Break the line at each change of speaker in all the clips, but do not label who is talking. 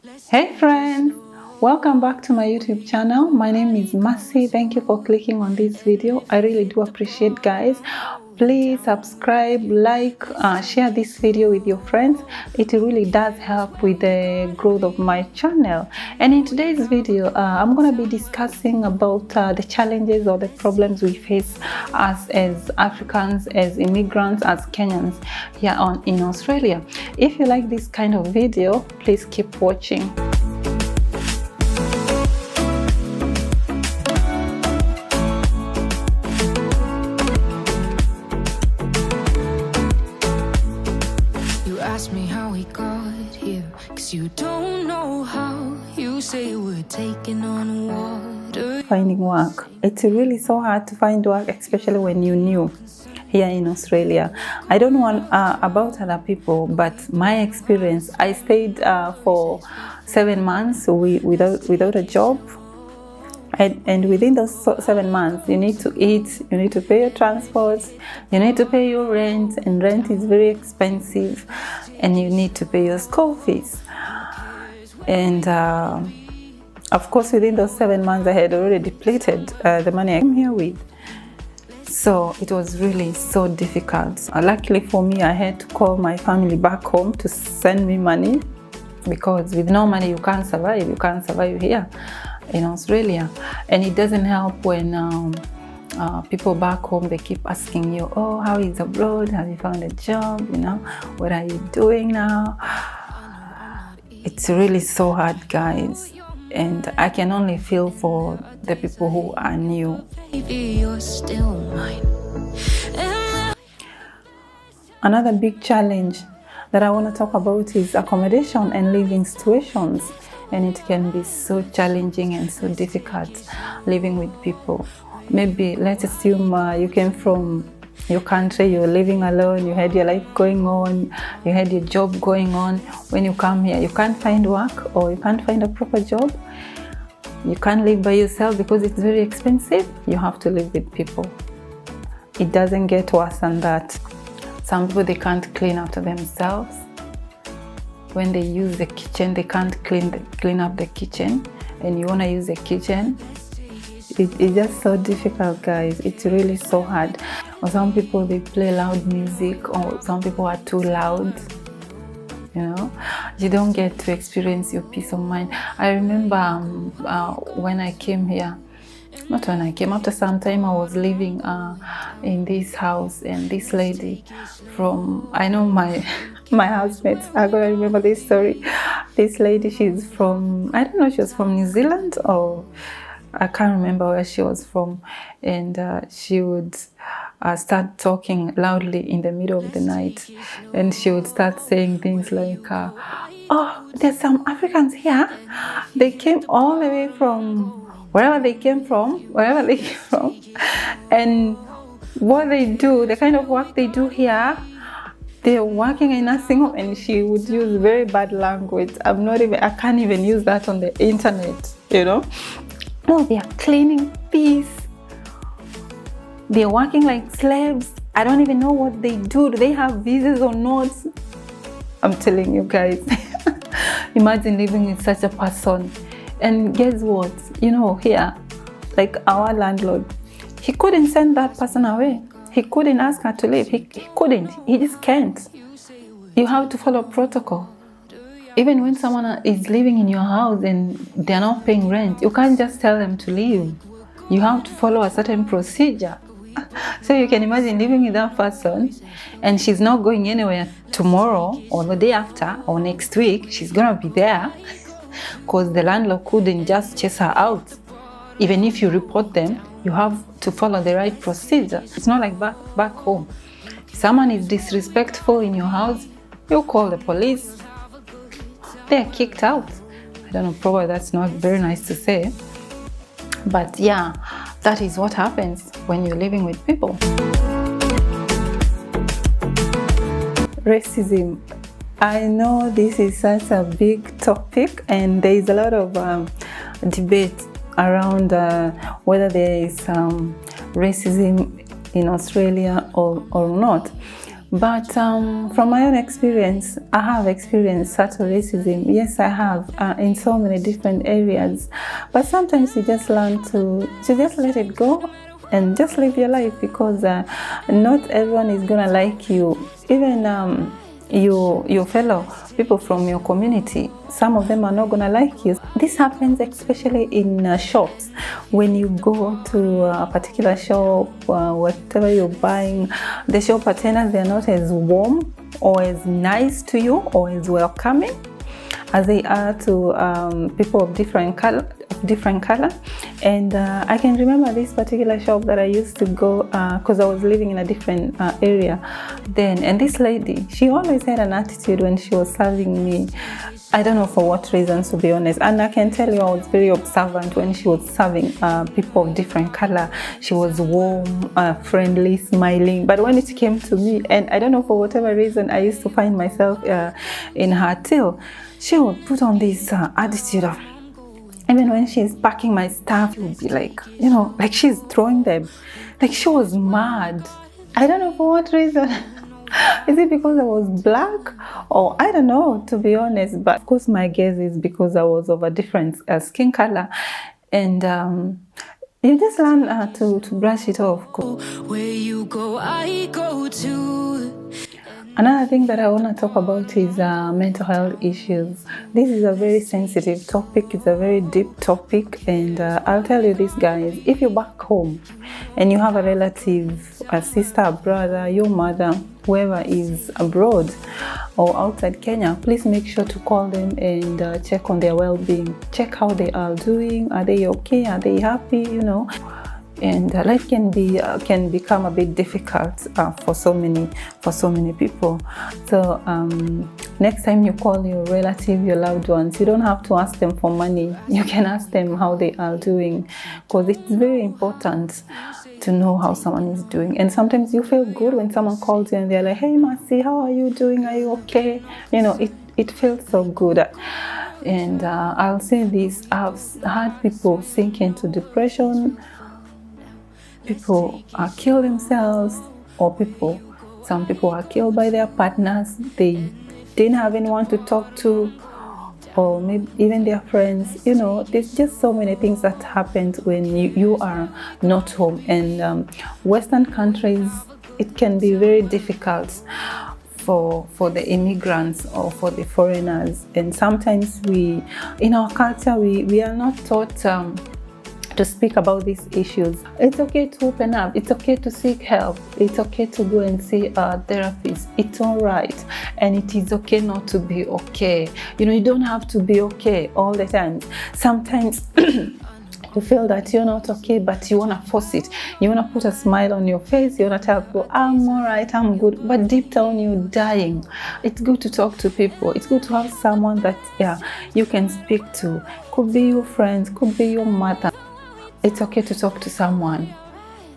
Hey friends, welcome back to my YouTube channel. My name is Mercy. Thank you for clicking on this video. I really do appreciate, guys. Please subscribe, like, share this video with your friends. It really does help with the growth of my channel. And in today's video, I'm going to be discussing about the challenges or the problems we face as Africans, as immigrants, as Kenyans here in Australia. If you like this kind of video, please keep watching.
Me how we got here, 'cause you don't know how. You say we're taking on water.
Finding work. It's really so hard to find work, especially when you're new here in Australia. I don't know about other people, but my experience, I stayed for 7 months without a job. And within those 7 months, you need to eat, you need to pay your transport, you need to pay your rent, and rent is very expensive, and you need to pay your school fees. And of course, within those 7 months, I had already depleted the money I came here with. So it was really so difficult. Luckily for me, I had to call my family back home to send me money, because with no money, you can't survive. You can't survive here in Australia. And it doesn't help when people back home, they keep asking you, oh, how is abroad? Have you found a job? You know, what are you doing now? It's really so hard, guys. And I can only feel for the people who are new.
You're still mine.
Another big challenge that I want to talk about is accommodation and living situations. And it can be so challenging and so difficult living with people. Maybe let's assume you came from your country, you're living alone, you had your life going on, you had your job going on. When you come here, you can't find work, or you can't find a proper job. You can't live by yourself because it's very expensive. You have to live with people. It doesn't get worse than that. Some people, they can't clean after themselves. When they use the kitchen, they can't clean up the kitchen, and you want to use the kitchen. It's just so difficult, guys. It's really so hard. Or some people, they play loud music, or some people are too loud. You know, you don't get to experience your peace of mind. I remember when I came here, not when I came, after some time I was living in this house, and this lady from, I know my housemates are gonna remember this story. This lady, she's from, I don't know, she was from New Zealand, or I can't remember where she was from. And she would start talking loudly in the middle of the night, and she would start saying things like, oh, there's some Africans here. They came all the way from wherever they came from, and what they do, the kind of work they do here, they're working in a nursing home. And she would use very bad language. I can't even use that on the internet, you know. No, they are cleaning this. They're working like slaves. I don't even know what they do. Do they have visas or not? I'm telling you, guys. Imagine living with such a person. And guess what? You know, here, like our landlord, he couldn't send that person away. He couldn't ask her to leave. He couldn't. He just can't. You have to follow protocol. Even when someone is living in your house and they're not paying rent, you can't just tell them to leave. You have to follow a certain procedure. So you can imagine living with that person, and she's not going anywhere tomorrow or the day after or next week. She's gonna be there because the landlord couldn't just chase her out. Even if you report them, you have to follow the right procedure. It's not like back home. If someone is disrespectful in your house, you call the police. They're kicked out. I don't know, probably that's not very nice to say. But yeah, that is what happens when you're living with people. Racism. I know this is such a big topic, and there is a lot of debate around whether there is racism in Australia or not. But from my own experience, I have experienced subtle racism. Yes, I have, in so many different areas. But sometimes you just learn to just let it go and just live your life, because not everyone is gonna like you. Even your fellow people from your community, some of them are not gonna like you. This happens especially in shops. When you go to a particular shop, whatever you're buying, the shop attendants, they're not as warm or as nice to you or as welcoming as they are to people of different color. And I can remember this particular shop that I used to go because I was living in a different area then, and this lady, she always had an attitude when she was serving me. I don't know for what reasons, to be honest, and I can tell you I was very observant when she was serving people of different color. She was warm, friendly, smiling, but when it came to me, and I don't know for whatever reason, I used to find myself in her tail. She would put on this attitude of, even when she's packing my stuff, she would be like, like she's throwing them. Like she was mad. I don't know for what reason. Is it because I was black? Or I don't know, to be honest. But of course, my guess is because I was of a different skin color. And you just learn to brush it off.
Where you go, I go too.
Another thing that I want to talk about is mental health issues. This is a very sensitive topic. It's a very deep topic, and I'll tell you this, guys. If you're back home and you have a relative, a sister, a brother, your mother, whoever is abroad or outside Kenya, please make sure to call them and check on their well-being. Check how they are doing. Are they okay? Are they happy? And life can become a bit difficult for so many people. So next time you call your relative, your loved ones, you don't have to ask them for money. You can ask them how they are doing, because it's very important to know how someone is doing. And sometimes you feel good when someone calls you and they're like, "Hey Mercy, how are you doing? Are you okay?" It feels so good. And I'll say this, I've had people sink into depression. People kill themselves, or some people are killed by their partners. They didn't have anyone to talk to, or maybe even their friends. There's just so many things that happen when you are not home. And Western countries, it can be very difficult for the immigrants or for the foreigners. And sometimes in our culture, we are not taught to speak about these issues. It's okay to open up. It's okay to seek help. It's okay to go and see a therapist. It's all right. And it is okay not to be okay. You don't have to be okay all the time. Sometimes you feel that you're not okay, but you want to force it. You want to put a smile on your face. You want to tell people, "I'm all right, I'm good." But deep down, you're dying. It's good to talk to people. It's good to have someone that, you can speak to. Could be your friends, could be your mother. It's okay to talk to someone.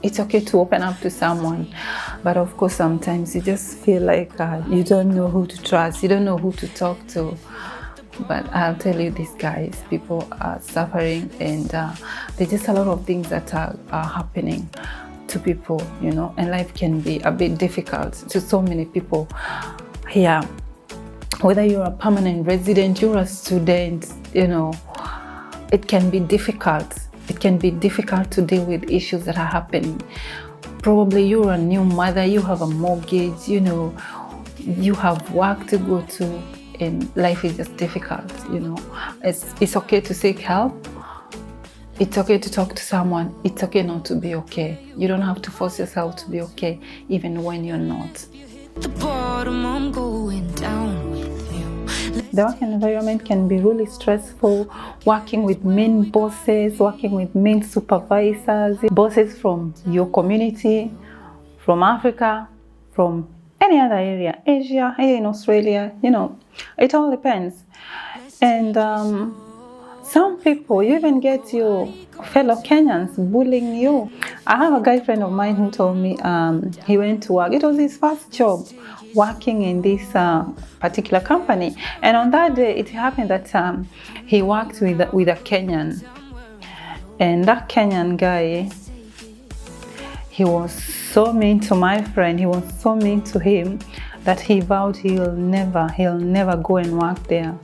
It's okay to open up to someone. But of course, sometimes you just feel like you don't know who to trust. You don't know who to talk to. But I'll tell you this, guys, people are suffering, and there's just a lot of things that are happening to people, and life can be a bit difficult to so many people here. Whether you're a permanent resident, you're a student, it can be difficult. It can be difficult to deal with issues that are happening. Probably you're a new mother, you have a mortgage, you have work to go to, and life is just difficult, It's okay to seek help. It's okay to talk to someone. It's okay not to be okay. You don't have to force yourself to be okay, even when you're not.
The bottom, I'm going down with you.
The work environment can be really stressful. Working with mean bosses, working with mean supervisors, bosses from your community, from Africa, from any other area, Asia, here in Australia, it all depends. And some people, you even get your fellow Kenyans bullying you. I have a guy friend of mine who told me he went to work. It was his first job working in this particular company. And on that day, it happened that he worked with a Kenyan. And that Kenyan guy, he was so mean to my friend, he was so mean to him that he vowed he'll never go and work there.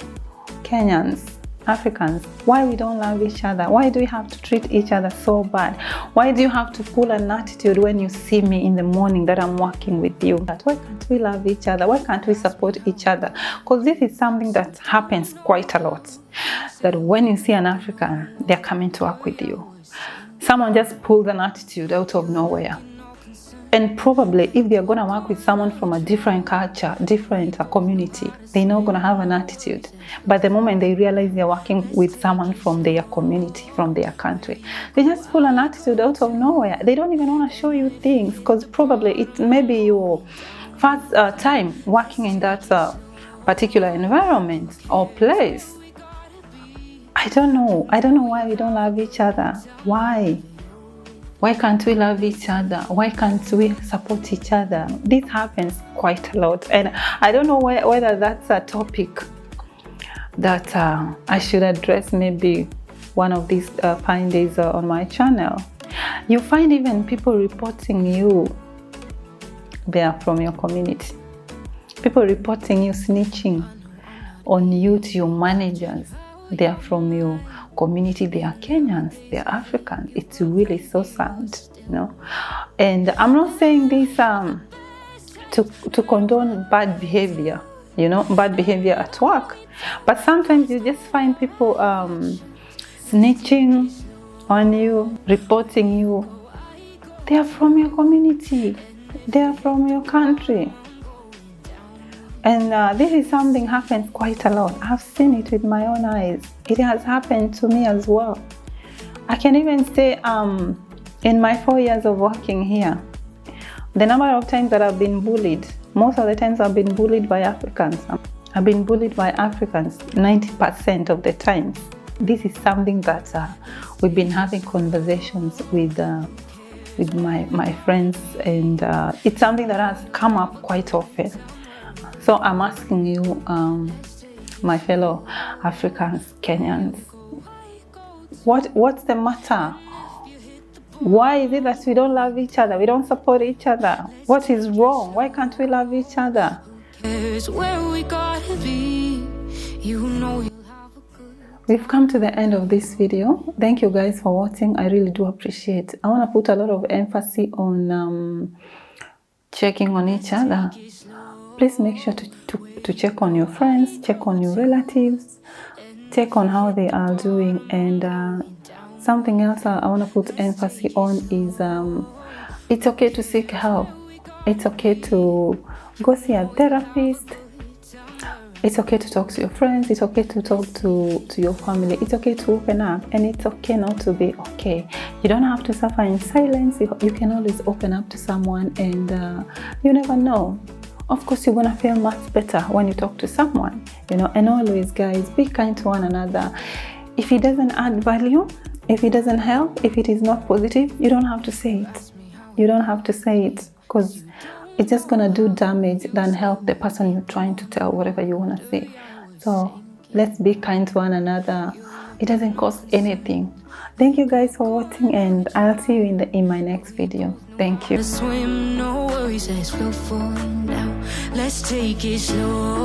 Kenyans, Africans, why we don't love each other? Why do we have to treat each other so bad? Why do you have to pull an attitude when you see me in the morning that I'm working with you? Why can't we love each other? Why can't we support each other? Because this is something that happens quite a lot. That when you see an African, they're coming to work with you. Someone just pulls an attitude out of nowhere. And probably if they're going to work with someone from a different culture, different community, they're not going to have an attitude. But the moment they realize they're working with someone from their community, from their country, they just pull an attitude out of nowhere. They don't even want to show you things because probably it may be your first time working in that particular environment or place. I don't know why we don't love each other. Why? Why can't we love each other? Why can't we support each other? This happens quite a lot. And I don't know whether that's a topic that I should address maybe one of these fine days on my channel. You find even people reporting you, they are from your community. People reporting you, snitching on you to your managers. They are from your community, they are Kenyans, they are Africans. It's really so sad, you know. And I'm not saying this to condone bad behavior, you know, bad behavior at work. But sometimes you just find people snitching on you, reporting you. They are from your community, they are from your country. And this is something happens quite a lot. I've seen it with my own eyes. It has happened to me as well. I can even say in my 4 years of working here, the number of times that I've been bullied, most of the times I've been bullied by Africans. I've been bullied by Africans 90% of the times. This is something that we've been having conversations with my friends, and it's something that has come up quite often. So I'm asking you, my fellow Africans, Kenyans, what's the matter? Why is it that we don't love each other? We don't support each other? What is wrong? Why can't we love each other? We've come to the end of this video. Thank you guys for watching. I really do appreciate it. I want to put a lot of emphasis on checking on each other. Please make sure to check on your friends, check on your relatives, check on how they are doing. And something else I want to put emphasis on is it's okay to seek help. It's okay to go see a therapist. It's okay to talk to your friends. It's okay to talk to your family. It's okay to open up, and it's okay not to be okay. You don't have to suffer in silence. You can always open up to someone, and you never know. Of course, you're gonna feel much better when you talk to someone, you know. And always, guys, be kind to one another. If it doesn't add value, if it doesn't help, if it is not positive, you don't have to say it. You don't have to say it, because it's just gonna do damage than help the person you're trying to tell whatever you wanna say. So let's be kind to one another. It doesn't cost anything. Thank you guys for watching, and I'll see you in my next video. Thank you.
Swim, no worries, as we'll fall now. Let's take it slow.